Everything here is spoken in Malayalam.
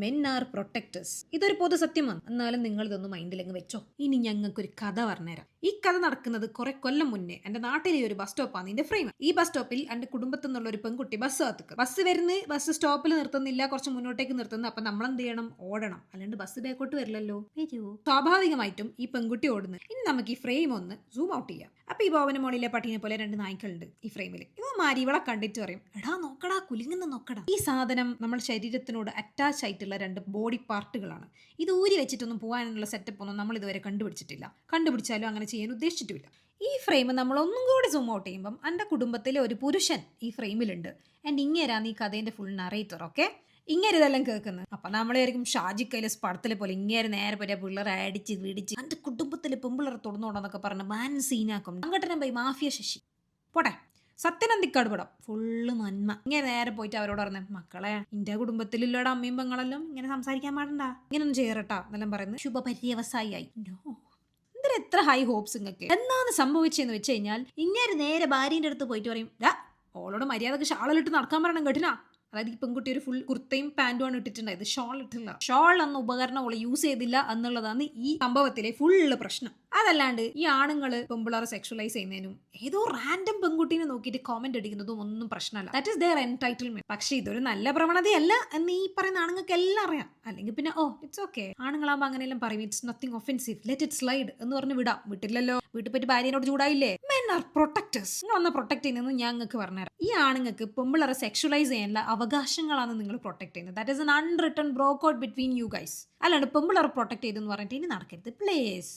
Men are protectors. ഇതൊരു പൊതു സത്യമാണ്. എന്നാലും നിങ്ങൾ ഇതൊന്ന് മൈൻഡിലങ്ങ് വെച്ചോ. ഇനി ഞങ്ങൾക്കൊരു കഥ പറഞ്ഞുതരാം. ഈ കഥ നടക്കുന്നത് കുറെ കൊല്ലം മുന്നേ എന്റെ നാട്ടിലെ ഒരു ബസ് സ്റ്റോപ്പാണ് ഇതിന്റെ ഫ്രെയിം. ഈ ബസ് സ്റ്റോപ്പിൽ എന്റെ കുടുംബത്തിൽ നിന്നുള്ള ഒരു പെൺകുട്ടി ബസ് കാത്തുക. ബസ് വരുന്ന ബസ് സ്റ്റോപ്പിൽ നിർത്തുന്നില്ല, കുറച്ച് മുന്നോട്ടേക്ക് നിർത്തുന്നു. അപ്പൊ നമ്മൾ എന്ത് ചെയ്യണം? ഓടണം, അല്ലാണ്ട് ബസ് ബാക്കോട്ട് വരില്ലല്ലോ. വരുമോ? സ്വാഭാവികമായിട്ടും ഈ പെൺകുട്ടി ഓടുന്നു. ഇനി നമുക്ക് ഈ ഫ്രെയിം ഒന്ന് സൂം ഔട്ട് ചെയ്യാം. അപ്പൊ ഈ ഭവന മോളിലെ പട്ടീനെ പോലെ രണ്ട് നായ്ക്കളുണ്ട് ഈ ഫ്രെയിമിൽ. ഇവന്മാരി ഇവളെ കണ്ടിട്ട് പറയും, എടാ നോക്കടാ, കുലുങ്ങുന്ന നോക്കടാ. ഈ സാധനം നമ്മുടെ ശരീരത്തിനോട് അറ്റാച്ച് ആയിട്ടുള്ള രണ്ട് ബോഡി പാർട്ടുകളാണ്. ഇത് ഊരി വെച്ചിട്ടൊന്നും പോകാനുള്ള സെറ്റപ്പ് ഒന്നും നമ്മൾ ഇതുവരെ കണ്ടുപിടിച്ചിട്ടില്ല. കണ്ടുപിടിച്ചാലും അങ്ങനെ ചെയ്യാൻ ഉദ്ദേശിച്ചിട്ടില്ല. ഈ ഫ്രെയിം നമ്മൾ ഒന്നും കൂടി സൂം ഔട്ട് ചെയ്യുമ്പം എൻ്റെ കുടുംബത്തിലെ ഒരു പുരുഷൻ ഈ ഫ്രെയിമിലുണ്ട്. ആൻഡ് ഇങ്ങേരാണ് ഈ കഥേന്റെ ഫുൾ നറേറ്റർ. ഓക്കെ, ഇങ്ങനെ ഇതെല്ലാം കേൾക്കുന്നത്. അപ്പൊ നമ്മളായിരിക്കും ഷാജി കൈലസ് പടത്തിലെ പോലെ ഇങ്ങനെ നേരെ പറ്റിയ പിള്ളേരെ അടിച്ച് പിടിച്ച് എന്റെ കുടുംബത്തിലെ പെമ്പിള്ളേരെ തൊടുന്നോടെന്നൊക്കെ പറഞ്ഞ് മാൻ സീനാക്കും. സംഘടന ബൈ മാഫിയ ശശി പോട്ടെ. സത്യനന്ദിക്കാട് പടം ഫുള്ള് നന്മ. ഇങ്ങനെ നേരെ പോയിട്ട് അവരോട് പറഞ്ഞ, മക്കളെ ഇന്റെ കുടുംബത്തിലുള്ള അമ്മയും പെങ്ങളെല്ലാം ഇങ്ങനെ സംസാരിക്കാൻ പാടണ്ട, ഇങ്ങനൊന്നും ചെയ്യറട്ടാ എന്നെല്ലാം പറയുന്നത്. ശുഭപര്യവസായി നോ. എന്തിനാ എത്ര ഹൈ ഹോപ്സ് നിങ്ങൾക്ക്? എന്നാണ് സംഭവിച്ചതെന്ന് വെച്ച് കഴിഞ്ഞാൽ, ഇങ്ങനെ നേരെ ഭാര്യന്റെ അടുത്ത് പോയിട്ട് പറയും, ഓളോട് മര്യാദക്ക് ഷാളിലിട്ട് നടക്കാൻ പറയണം കേട്ടിനാ. അതായത് ഈ പെൺകുട്ടി ഒരു ഫുൾ കുർത്തയും പാന്റുമാണ് ഇട്ടിട്ടുണ്ടായത്, ഷോൾ ഇട്ടില്ല. ഷോൾ എന്ന ഉപകരണം അവള് യൂസ് ചെയ്തില്ല എന്നുള്ളതാണ് ഈ സംഭവത്തിലെ ഫുള്ള് പ്രശ്നം. അതല്ലാണ്ട് ഈ ആണുങ്ങള് പെമ്പിളാറ് സെക്ഷലൈസ് ചെയ്യുന്നതിനും ഏതോ റാൻഡം പെൺകുട്ടീനെ നോക്കിയിട്ട് കോമന്റ് അടിക്കുന്നതും ഒന്നും പ്രശ്നമല്ല. That is their entitlement. പക്ഷെ ഇതൊരു നല്ല പ്രവണതയല്ല എന്ന് ഈ പറയുന്ന ആണുങ്ങൾക്ക് എല്ലാം അറിയാം. അല്ലെങ്കിൽ പിന്നെ ഇറ്റ്സ് ഓക്കെ, ആണുങ്ങളാകുമ്പോൾ അങ്ങനെയെല്ലാം പറയും, it's nothing offensive, let it slide എന്ന് പറഞ്ഞ് വിടാം. വിട്ടില്ലല്ലോ, വീട്ടിൽ പറ്റി ഭാര്യനോട് ചൂടായില്ലേ. Men are protectors. നിങ്ങൾ ഒന്ന് പ്രൊട്ടക്ട് ചെയ്യുന്നത് ഞാൻ നിങ്ങൾക്ക് പറഞ്ഞുതരാം. ഈ ആണുങ്ങൾക്ക് പെമ്പിളറെ സെക്ഷലൈസ് ചെയ്യാനുള്ള അവകാശങ്ങളാണ് നിങ്ങൾ പ്രൊട്ടക്ട് ചെയ്യുന്നത്. That is an unwritten bro code between you guys. അല്ലാണ്ട് പെമ്പിളറെ പ്രൊട്ടക്ട് ചെയ്തെന്ന് പറഞ്ഞിട്ട് ഇനി നടക്കരുത് പ്ലീസ്.